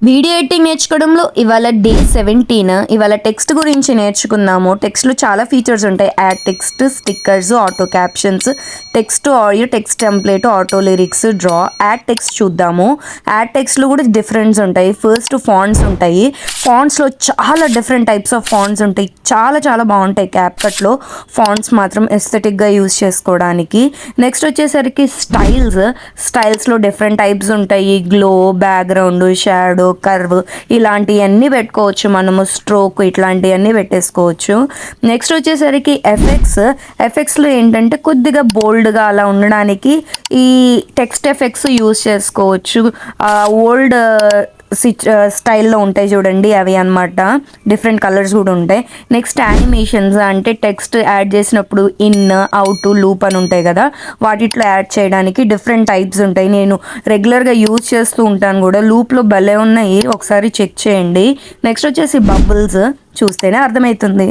Video editing నేర్చుకోవడంలో ఇవాళ day 17. ఇవాళ టెక్స్ట్ గురించి నేర్చుకుందాము. టెక్స్ట్లో చాలా ఫీచర్స్ ఉంటాయి. Add text, stickers, auto captions, text audio, text template, auto lyrics, draw. Add text చూద్దాము. యాడ్ టెక్స్ట్లో కూడా డిఫరెన్స్ ఉంటాయి. ఫస్ట్ ఫాంట్స్ ఉంటాయి. ఫాంట్స్లో చాలా డిఫరెంట్ టైప్స్ ఆఫ్ ఫాంట్స్ ఉంటాయి. చాలా చాలా బాగుంటాయి. క్యాప్కట్లో ఫాంట్స్ మాత్రం ఎస్థెటిక్గా యూజ్ చేసుకోవడానికి. నెక్స్ట్ వచ్చేసరికి స్టైల్స్లో డిఫరెంట్ టైప్స్ ఉంటాయి. గ్లో, బ్యాక్గ్రౌండ్, షాడో, కర్వ్ ఇలాంటివన్నీ పెట్టుకోవచ్చు. మనము స్ట్రోక్ ఇట్లాంటివన్నీ పెట్టేసుకోవచ్చు. నెక్స్ట్ వచ్చేసరికి ఎఫెక్ట్స్లో ఏంటంటే కొద్దిగా బోల్డ్గా అలా ఉండడానికి ఈ టెక్స్ట్ ఎఫెక్ట్స్ యూజ్ చేసుకోవచ్చు. ఓల్డ్ స్టైల్లో ఉంటాయి చూడండి, అవి అనమాట. డిఫరెంట్ కలర్స్ కూడా ఉంటాయి. నెక్స్ట్ యానిమేషన్స్ అంటే టెక్స్ట్ యాడ్ చేసినప్పుడు ఇన్, అవుట్, లూప్ అని ఉంటాయి కదా, వాటిట్లో యాడ్ చేయడానికి డిఫరెంట్ టైప్స్ ఉంటాయి. నేను రెగ్యులర్గా యూజ్ చేస్తూ ఉంటాను కూడా. లూప్లో భలే ఉన్నాయి, ఒకసారి చెక్ చేయండి. నెక్స్ట్ వచ్చేసి బబుల్స్ చూస్తేనే అర్థమవుతుంది.